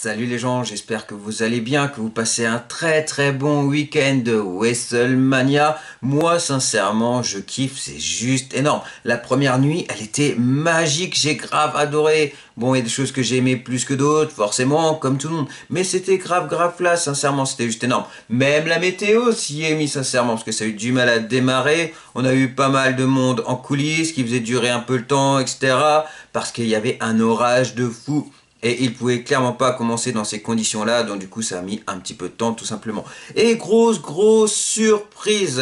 Salut les gens, j'espère que vous allez bien, que vous passez un très bon week-end de WrestleMania. Moi, sincèrement, je kiffe, c'est juste énorme. La première nuit, elle était magique, j'ai grave adoré. Bon, il y a des choses que j'ai aimées plus que d'autres, forcément, comme tout le monde. Mais c'était grave là, sincèrement, c'était juste énorme. Même la météo s'y est mis, sincèrement, parce que ça a eu du mal à démarrer. On a eu pas mal de monde en coulisses qui faisait durer un peu le temps, etc. Parce qu'il y avait un orage de fou. Et il pouvait clairement pas commencer dans ces conditions-là, donc du coup ça a mis un petit peu de temps tout simplement. Et grosse surprise,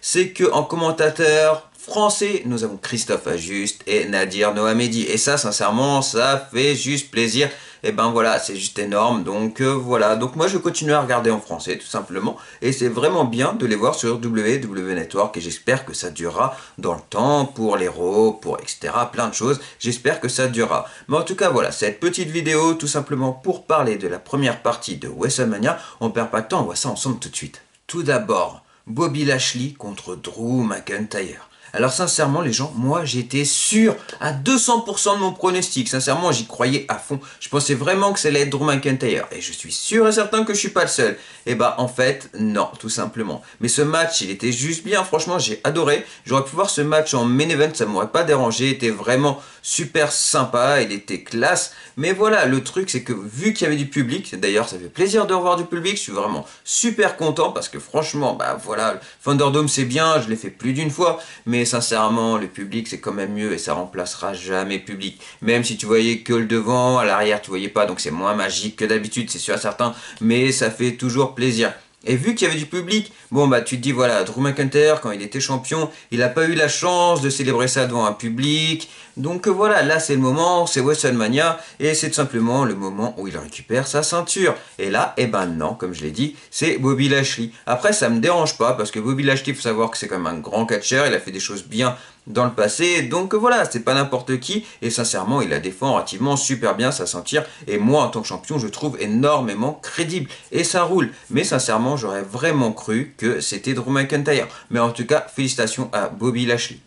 c'est que en commentateur français, nous avons Christophe Ajuste et Nadir Nohamedi. Et ça, sincèrement, ça fait juste plaisir. Et ben voilà, c'est juste énorme. Donc voilà, donc moi je continue à regarder en français tout simplement. Et c'est vraiment bien de les voir sur WWE Network. Et j'espère que ça durera dans le temps pour les Raw, pour etc. Plein de choses. J'espère que ça durera. Mais en tout cas voilà, cette petite vidéo tout simplement pour parler de la première partie de WrestleMania. On perd pas de temps, on voit ça ensemble tout de suite. Tout d'abord, Bobby Lashley contre Drew McIntyre. Alors sincèrement les gens, moi j'étais sûr à 200% de mon pronostic. Sincèrement j'y croyais à fond. Je pensais vraiment que ça allait être Drew McIntyre. Et je suis sûr et certain que je suis pas le seul. Et bah en fait non, tout simplement. Mais ce match il était juste bien. Franchement j'ai adoré. J'aurais pu voir ce match en main event, ça m'aurait pas dérangé. Il était vraiment super sympa, il était classe. Mais voilà, le truc c'est que vu qu'il y avait du public, d'ailleurs ça fait plaisir de revoir du public. Je suis vraiment super content parce que franchement bah voilà, Thunderdome c'est bien, je l'ai fait plus d'une fois. Mais sincèrement, le public c'est quand même mieux et ça remplacera jamais le public. Même si tu voyais que le devant, à l'arrière tu voyais pas, donc c'est moins magique que d'habitude, c'est sûr et certain, mais ça fait toujours plaisir. Et vu qu'il y avait du public, bon bah tu te dis voilà, Drew McIntyre quand il était champion, il n'a pas eu la chance de célébrer ça devant un public. Donc voilà, là c'est le moment, c'est WrestleMania et c'est tout simplement le moment où il récupère sa ceinture. Et là, eh ben non, comme je l'ai dit, c'est Bobby Lashley. Après ça me dérange pas parce que Bobby Lashley, il faut savoir que c'est quand même un grand catcheur, il a fait des choses bien dans le passé, donc voilà, c'est pas n'importe qui, et sincèrement, il la défend relativement super bien sa ceinture, et moi, en tant que champion, je trouve énormément crédible, et ça roule, mais sincèrement, j'aurais vraiment cru que c'était Drew McIntyre, mais en tout cas, félicitations à Bobby Lashley.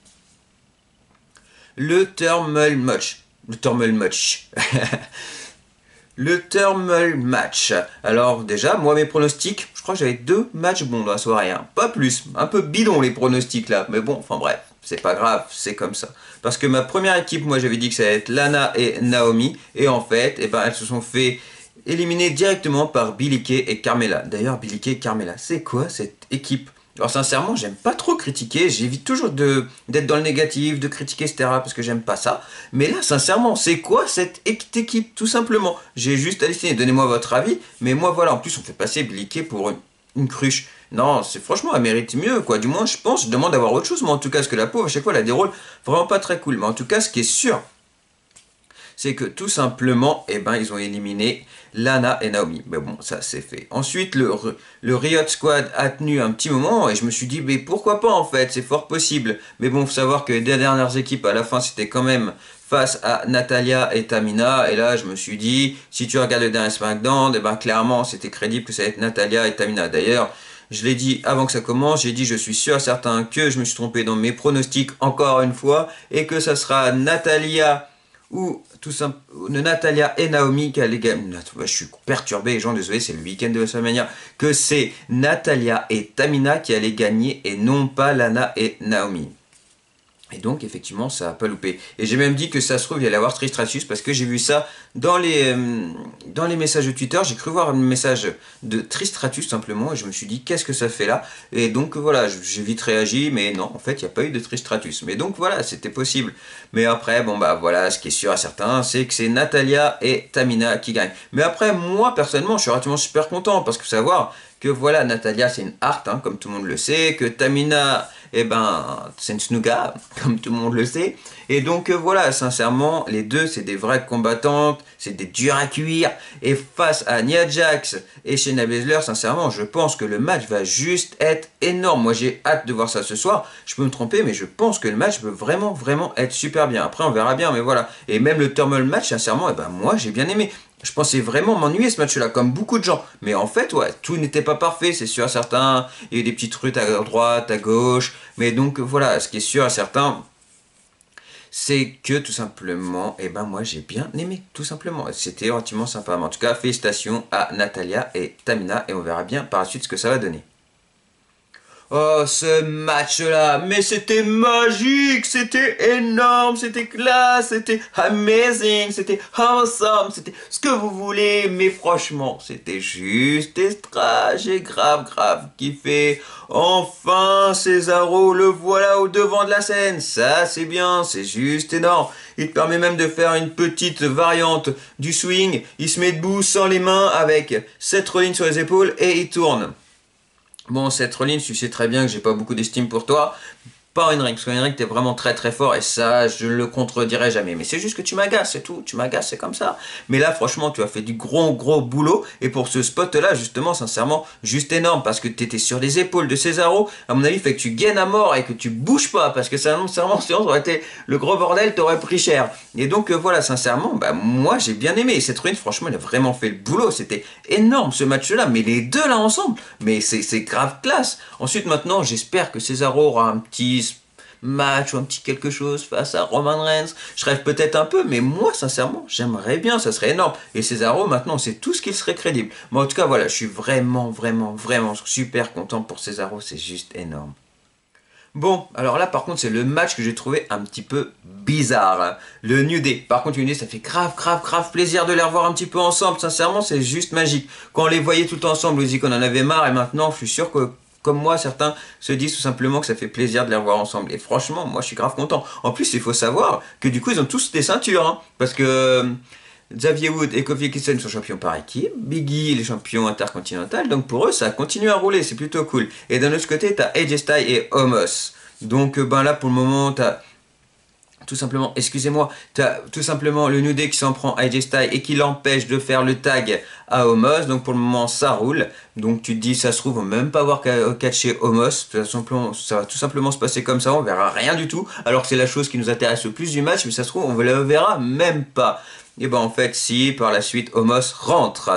Le Thermal Match, le Thermal Match, le Thermal Match. Alors déjà, moi mes pronostics, je crois que j'avais 2 matchs bons dans la soirée, hein. Pas plus, un peu bidon les pronostics là, mais bon, enfin bref, c'est pas grave, c'est comme ça. Parce que ma première équipe, moi j'avais dit que ça allait être Lana et Naomi, et en fait, eh ben, elles se sont fait éliminer directement par Billie Kay et Carmella. D'ailleurs, Billie Kay et Carmella, c'est quoi cette équipe? Alors sincèrement, j'aime pas trop critiquer, j'évite toujours d'être dans le négatif, de critiquer, etc. parce que j'aime pas ça. Mais là, sincèrement, c'est quoi cette équipe, tout simplement? J'ai juste halluciné, donnez-moi votre avis, mais moi voilà, en plus on fait passer Billie Kay pour une cruche. Non, c'est franchement, elle mérite mieux, quoi. Du moins, je pense, je demande d'avoir autre chose, mais en tout cas, parce que la pauvre, à chaque fois, elle a des rôles vraiment pas très cool. Mais en tout cas, ce qui est sûr, c'est que tout simplement, eh ben, ils ont éliminé Lana et Naomi. Mais bon, ça c'est fait. Ensuite, le Riot Squad a tenu un petit moment et je me suis dit, mais pourquoi pas en fait, c'est fort possible. Mais bon, faut savoir que les deux dernières équipes, à la fin, c'était quand même face à Natalya et Tamina. Et là, je me suis dit, si tu regardes le dernier SmackDown, eh ben, clairement, c'était crédible que ça allait être Natalya et Tamina. D'ailleurs, je l'ai dit avant que ça commence, j'ai dit je suis sûr et certain que je me suis trompé dans mes pronostics encore une fois et que ça sera Natalya ou tout simplement Natalya et Naomi qui allaient gagner. Je suis perturbé, les gens, désolé, c'est le week-end de WrestleMania. Que c'est Natalya et Tamina qui allaient gagner et non pas Lana et Naomi. Et donc, effectivement, ça n'a pas loupé. Et j'ai même dit que ça se trouve, il y allait avoir Trish Stratus parce que j'ai vu ça dans les messages de Twitter. J'ai cru voir un message de Trish Stratus simplement et je me suis dit, qu'est-ce que ça fait là? Et donc, voilà, j'ai vite réagi, mais non, en fait, il n'y a pas eu de Trish Stratus. Mais donc, voilà, c'était possible. Mais après, bon, bah voilà, ce qui est sûr à certains, c'est que c'est Natalya et Tamina qui gagnent. Mais après, moi, personnellement, je suis relativement super content parce que savoir que voilà, Natalya, c'est une art, hein, comme tout le monde le sait, que Tamina, eh ben, c'est une snooga, comme tout le monde le sait. Et donc voilà, sincèrement, les deux, c'est des vraies combattantes, c'est des durs à cuire. Et face à Nia Jax et Shayna Baszler, sincèrement, je pense que le match va juste être énorme. Moi, j'ai hâte de voir ça ce soir. Je peux me tromper, mais je pense que le match peut vraiment être super bien. Après, on verra bien, mais voilà. Et même le thermal match, sincèrement, eh ben, moi, j'ai bien aimé. Je pensais vraiment m'ennuyer ce match-là, comme beaucoup de gens. Mais en fait, ouais, tout n'était pas parfait, c'est sûr à certains. Il y a eu des petits trucs à droite, à gauche. Mais donc, voilà, ce qui est sûr à certains, c'est que tout simplement, eh ben moi j'ai bien aimé, tout simplement. C'était relativement sympa. Mais en tout cas, félicitations à Natalia et Tamina et on verra bien par la suite ce que ça va donner. Oh, ce match-là, mais c'était magique, c'était énorme, c'était classe, c'était amazing, c'était awesome, c'était ce que vous voulez, mais franchement, c'était juste extra, j'ai grave kiffé. Enfin, Cesaro, le voilà au devant de la scène, ça c'est bien, c'est juste énorme. Il te permet même de faire une petite variante du swing, il se met debout sans les mains avec Seth Rollins sur les épaules et il tourne. Bon, Seth Rollins, tu sais très bien que j'ai pas beaucoup d'estime pour toi. Pas Henrik, parce qu'Henrik t'es vraiment très fort et ça, je le contredirai jamais. Mais c'est juste que tu m'agaces, c'est tout. Tu m'agaces, c'est comme ça. Mais là, franchement, tu as fait du gros boulot. Et pour ce spot-là, justement, sincèrement, juste énorme. Parce que t'étais sur les épaules de Cesaro. À mon avis, fait que tu gaines à mort et que tu bouges pas. Parce que sincèrement, sinon, ça aurait été le gros bordel, t'aurais pris cher. Et donc, voilà, sincèrement, bah, moi, j'ai bien aimé. Et cette ruine, franchement, il a vraiment fait le boulot. C'était énorme, ce match-là. Mais les deux, là, ensemble, mais c'est grave classe. Ensuite, maintenant, j'espère que Cesaro aura un petit match ou un petit quelque chose face à Roman Reigns. Je rêve peut-être un peu, mais moi, sincèrement, j'aimerais bien, ça serait énorme. Et Cesaro, maintenant, c'est tout ce qu'il serait crédible. Mais en tout cas, voilà, je suis vraiment super content pour Cesaro, c'est juste énorme. Bon, alors là, par contre, c'est le match que j'ai trouvé un petit peu bizarre. Le New Day. Par contre, New Day, ça fait grave plaisir de les revoir un petit peu ensemble. Sincèrement, c'est juste magique. Quand on les voyait tout le temps ensemble, on dit qu'on en avait marre. Et maintenant, je suis sûr que comme moi, certains se disent tout simplement que ça fait plaisir de les revoir ensemble. Et franchement, moi, je suis grave content. En plus, il faut savoir que du coup, ils ont tous des ceintures. Hein, parce que Xavier Wood et Kofi Kingston sont champions par équipe. Biggie, les champions intercontinental. Donc pour eux, ça continue à rouler. C'est plutôt cool. Et d'un autre côté, t'as AJ Styles et Omos. Donc ben là, pour le moment, t'as tout simplement, excusez-moi, t'as tout simplement le New Day qui s'en prend à AJ Styles et qui l'empêche de faire le tag à Omos. Donc pour le moment, ça roule. Donc tu te dis, ça se trouve, on va même pas voir catcher Omos. Ça va tout simplement se passer comme ça, on verra rien du tout. Alors que c'est la chose qui nous intéresse le plus du match, mais ça se trouve, on le verra même pas. Et ben en fait, si, par la suite, Omos rentre.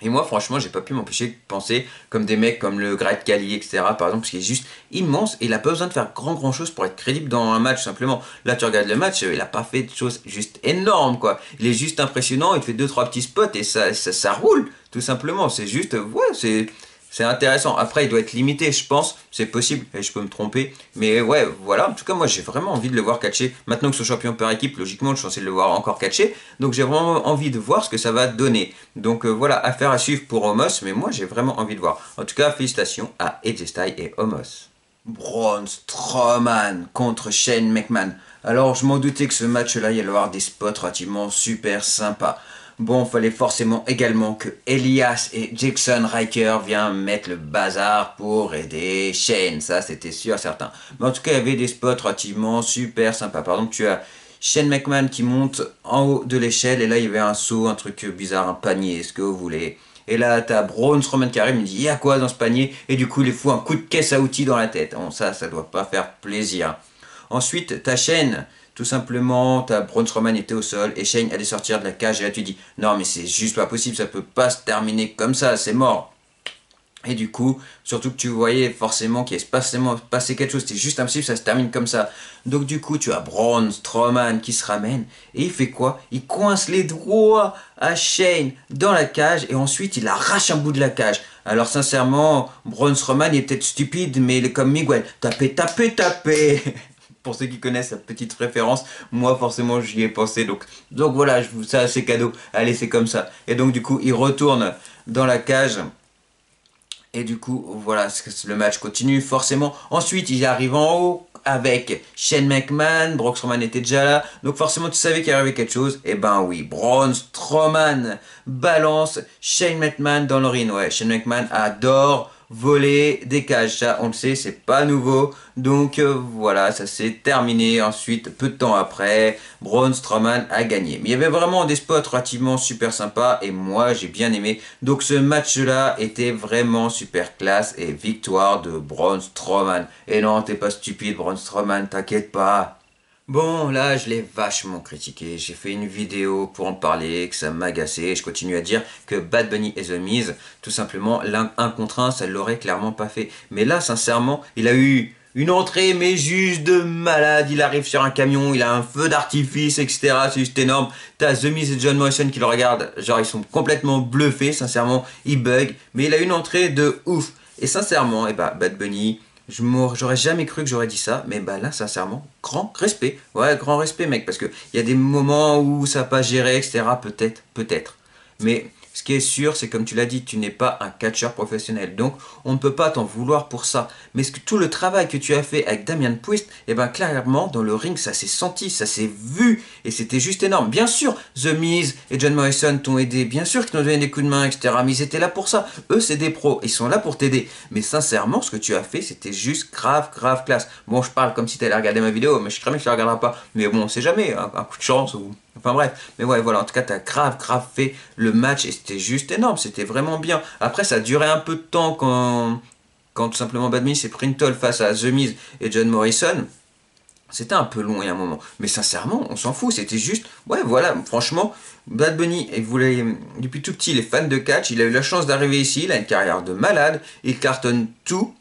Et moi, franchement, j'ai pas pu m'empêcher de penser comme des mecs comme le Great Khali, etc. Par exemple, parce qu'il est juste immense et il a pas besoin de faire grand chose pour être crédible dans un match, simplement. Là, tu regardes le match, il a pas fait de choses juste énormes, quoi. Il est juste impressionnant, il fait 2-3 petits spots et ça roule, tout simplement. C'est juste, ouais, c'est intéressant. Après, il doit être limité, je pense. C'est possible, et je peux me tromper. Mais ouais, voilà. En tout cas, moi, j'ai vraiment envie de le voir catcher. Maintenant que ce champion par équipe, logiquement, je suis censé le voir encore catcher. Donc, j'ai vraiment envie de voir ce que ça va donner. Donc, voilà, affaire à suivre pour Omos. Mais moi, j'ai vraiment envie de voir. En tout cas, félicitations à AJ Styles et Omos. Braun Strowman contre Shane McMahon. Alors, je m'en doutais que ce match-là, il y allait avoir des spots relativement super sympas. Bon, fallait forcément également que Elias et Jackson Ryker viennent mettre le bazar pour aider Shane. Ça, c'était sûr, certain. Mais en tout cas, il y avait des spots relativement super sympas. Par exemple, tu as Shane McMahon qui monte en haut de l'échelle. Et là, il y avait un saut, un truc bizarre, un panier, ce que vous voulez. Et là, t'as Braun Strowman qui arrive, il me dit, il y a quoi dans ce panier? Et du coup, il fout un coup de caisse à outils dans la tête. Bon, ça doit pas faire plaisir. Ensuite, t'as Shane. Tout simplement, Braun Strowman était au sol et Shane allait sortir de la cage et là tu dis non mais c'est juste pas possible, ça peut pas se terminer comme ça, c'est mort. Et du coup, surtout que tu voyais forcément qu'il se passé quelque chose, c'était juste impossible, ça se termine comme ça. Donc du coup, tu as Braun Strowman qui se ramène et il fait quoi? Il coince les doigts à Shane dans la cage et ensuite il arrache un bout de la cage. Alors sincèrement, Braun Strowman il est peut-être stupide, mais il est comme Miguel, tapez. Pour ceux qui connaissent cette petite référence, moi forcément j'y ai pensé, donc voilà, ça c'est cadeau, allez c'est comme ça. Et donc du coup il retourne dans la cage, et du coup voilà, le match continue forcément. Ensuite il arrive en haut avec Shane McMahon, Braun Strowman était déjà là, donc forcément tu savais qu'il arrivait quelque chose, et ben oui, Braun Strowman balance Shane McMahon dans le ring, ouais, Shane McMahon adore voler des cages, ça on le sait, c'est pas nouveau. Donc voilà, ça s'est terminé. Ensuite, peu de temps après, Braun Strowman a gagné. Mais il y avait vraiment des spots relativement super sympas et moi j'ai bien aimé. Donc ce match-là était vraiment super classe et victoire de Braun Strowman. Et non, t'es pas stupide Braun Strowman, t'inquiète pas. Bon, là, je l'ai vachement critiqué. J'ai fait une vidéo pour en parler, que ça m'agaçait. Je continue à dire que Bad Bunny et The Miz, tout simplement, l'un un contre un, ça l'aurait clairement pas fait. Mais là, sincèrement, il a eu Une entrée, mais juste de malade. Il arrive sur un camion, il a un feu d'artifice, etc. C'est juste énorme. T'as The Miz et John Morrison qui le regardent. Genre, ils sont complètement bluffés. Sincèrement, ils bug. Mais il a une entrée de ouf. Et sincèrement, eh bah, Bad Bunny, j'aurais jamais cru que j'aurais dit ça. Mais bah là, sincèrement, grand respect. Ouais, grand respect, mec. Parce que il y a des moments où ça n'a pas géré, etc. Peut-être, peut-être. Mais ce qui est sûr, c'est comme tu l'as dit, tu n'es pas un catcheur professionnel. Donc, on ne peut pas t'en vouloir pour ça. Mais tout le travail que tu as fait avec Damian Priest, eh ben clairement, dans le ring, ça s'est senti, ça s'est vu. Et c'était juste énorme. Bien sûr, The Miz et John Morrison t'ont aidé. Bien sûr qu'ils t'ont donné des coups de main, etc. Mais ils étaient là pour ça. Eux, c'est des pros. Ils sont là pour t'aider. Mais sincèrement, ce que tu as fait, c'était juste grave, grave classe. Bon, je parle comme si tu allais regarder ma vidéo, mais je crois que tu ne la regarderas pas. Mais bon, on sait jamais. Un coup de chance ou... Enfin bref, mais ouais, voilà, en tout cas, t'as grave, grave fait le match et c'était juste énorme, c'était vraiment bien. Après, ça a duré un peu de temps quand tout simplement Bad Bunny s'est pris une tôle face à The Miz et John Morrison. C'était un peu long et un moment. Mais sincèrement, on s'en fout, c'était juste... Ouais, voilà, franchement, Bad Bunny, il voulait, depuis tout petit, les fans de catch, il a eu la chance d'arriver ici, il a une carrière de malade, il cartonne tout.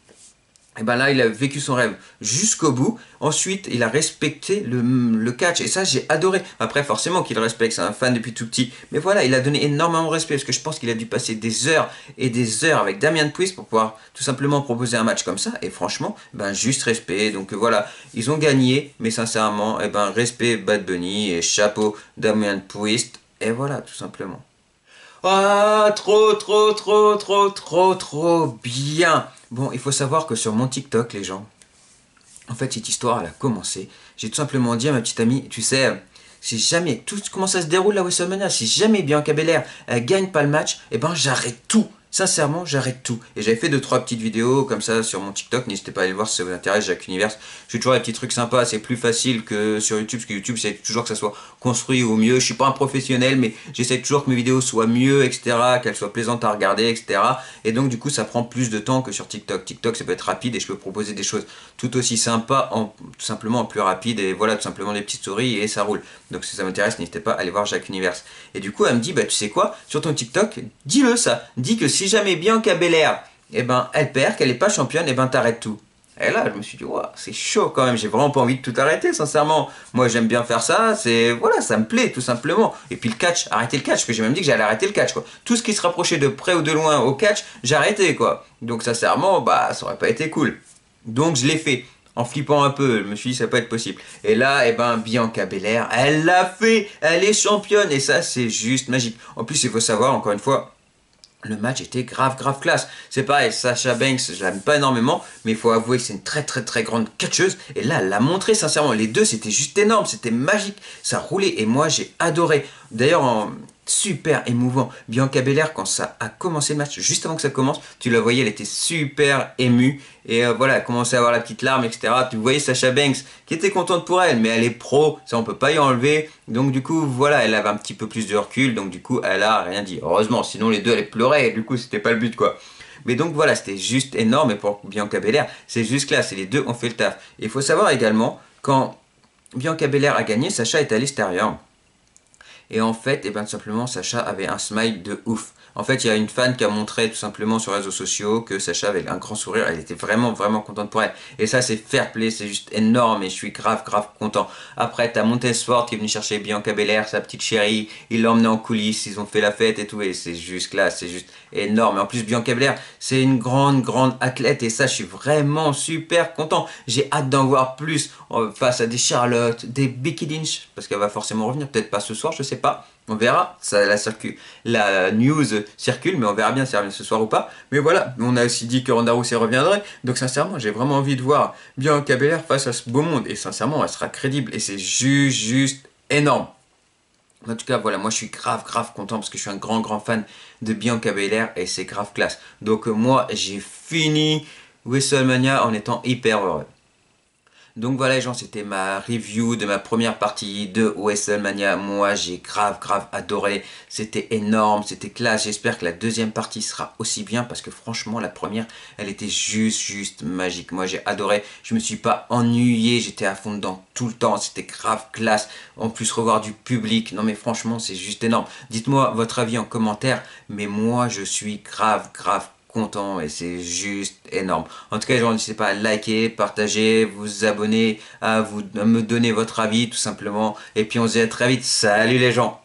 Et ben là, il a vécu son rêve jusqu'au bout. Ensuite, il a respecté le catch. Et ça, j'ai adoré. Après, forcément qu'il respecte, c'est un fan depuis tout petit. Mais voilà, il a donné énormément de respect. Parce que je pense qu'il a dû passer des heures et des heures avec Damian Priest pour pouvoir tout simplement proposer un match comme ça. Et franchement, ben juste respect. Donc voilà, ils ont gagné. Mais sincèrement, et ben respect Bad Bunny et chapeau Damian Priest. Et voilà, tout simplement. Ah, trop, trop, trop, trop, trop, trop bien. Bon, il faut savoir que sur mon TikTok, les gens, en fait, cette histoire, elle a commencé. J'ai tout simplement dit à ma petite amie, tu sais, si jamais, tout comment ça se déroule la WrestleMania, si jamais Bianca Belair, elle gagne pas le match, eh ben, j'arrête tout. Sincèrement, j'arrête tout. Et j'avais fait 2-3 petites vidéos comme ça sur mon TikTok. N'hésitez pas à aller voir si ça vous intéresse, Jacques Universe. Je fais toujours des petits trucs sympas. C'est plus facile que sur YouTube, parce que YouTube, c'est toujours que ça soit construit au mieux. Je suis pas un professionnel, mais j'essaie toujours que mes vidéos soient mieux, etc. Qu'elles soient plaisantes à regarder, etc. Et donc, du coup, ça prend plus de temps que sur TikTok. TikTok, ça peut être rapide et je peux proposer des choses tout aussi sympas, tout simplement en plus rapide. Et voilà, tout simplement des petites stories et ça roule. Donc, si ça m'intéresse, n'hésitez pas à aller voir Jacques Universe. Et du coup, elle me dit, bah, tu sais quoi, sur ton TikTok, dis-le ça. Dis que si jamais Bianca Belair, eh ben, elle perd, qu'elle n'est pas championne, eh ben, t'arrêtes tout. Et là, je me suis dit, wow, c'est chaud quand même, j'ai vraiment pas envie de tout arrêter, sincèrement. Moi, j'aime bien faire ça, voilà, ça me plaît, tout simplement. Et puis le catch, arrêter le catch, parce que j'ai même dit que j'allais arrêter le catch, quoi. Tout ce qui se rapprochait de près ou de loin au catch, j'arrêtais, quoi. Donc, sincèrement, bah, ça aurait pas été cool. Donc, je l'ai fait. En flippant un peu, je me suis dit ça peut être possible. Et là, eh ben, Bianca Belair, elle l'a fait, elle est championne, et ça, c'est juste magique. En plus, il faut savoir, encore une fois, le match était grave, grave classe. C'est pareil, Sasha Banks, je l'aime pas énormément, mais il faut avouer que c'est une très, très, très grande catcheuse. Et là, elle l'a montré, sincèrement. Les deux, c'était juste énorme, c'était magique. Ça roulait, et moi, j'ai adoré. D'ailleurs, super émouvant. Bianca Belair, quand ça a commencé le match, juste avant que ça commence, tu la voyais, elle était super émue. Et voilà, elle commençait à avoir la petite larme, etc. Tu voyais Sasha Banks, qui était contente pour elle, mais elle est pro, ça on peut pas y enlever. Donc du coup, voilà, elle avait un petit peu plus de recul, donc du coup, elle a rien dit. Heureusement, sinon les deux, elles pleuraient, et du coup, c'était pas le but, quoi. Mais donc voilà, c'était juste énorme, et pour Bianca Belair, c'est juste classe, et les deux ont fait le taf. Et il faut savoir également, quand Bianca Belair a gagné, Sasha est à l'extérieur. Et en fait, tout simplement, Sasha avait un smile de ouf. En fait, il y a une fan qui a montré tout simplement sur les réseaux sociaux que Sasha avait un grand sourire. Elle était vraiment, vraiment contente pour elle. Et ça, c'est fair play, c'est juste énorme et je suis grave, grave content. Après, t'as Montez-Ford qui est venu chercher Bianca Belair, sa petite chérie. Il l'a emmenée en coulisses, ils ont fait la fête et tout. Et c'est juste classe, c'est juste énorme. Et en plus, Bianca Belair, c'est une grande, grande athlète. Et ça, je suis vraiment super content. J'ai hâte d'en voir plus face à des Charlotte, des Becky Lynch. Parce qu'elle va forcément revenir, peut-être pas ce soir, je sais pas. On verra, ça, la news circule, mais on verra bien si elle revient ce soir ou pas. Mais voilà, on a aussi dit que Ronda Rousey reviendrait. Donc sincèrement, j'ai vraiment envie de voir Bianca Belair face à ce beau monde. Et sincèrement, elle sera crédible. Et c'est juste énorme. En tout cas, voilà, moi je suis grave, grave content parce que je suis un grand, grand fan de Bianca Belair et c'est grave classe. Donc moi, j'ai fini WrestleMania en étant hyper heureux. Donc voilà les gens, c'était ma review de ma première partie de WrestleMania. Moi j'ai grave grave adoré, c'était énorme, c'était classe. J'espère que la deuxième partie sera aussi bien parce que franchement la première elle était juste magique. Moi j'ai adoré, je me suis pas ennuyé, j'étais à fond dedans tout le temps, c'était grave classe. En plus revoir du public, non mais franchement c'est juste énorme. Dites-moi votre avis en commentaire, mais moi je suis grave content et c'est juste énorme. En tout cas, genre, n'hésitez pas à liker, partager, vous abonner, à me donner votre avis tout simplement. Et puis on se dit à très vite. Salut les gens!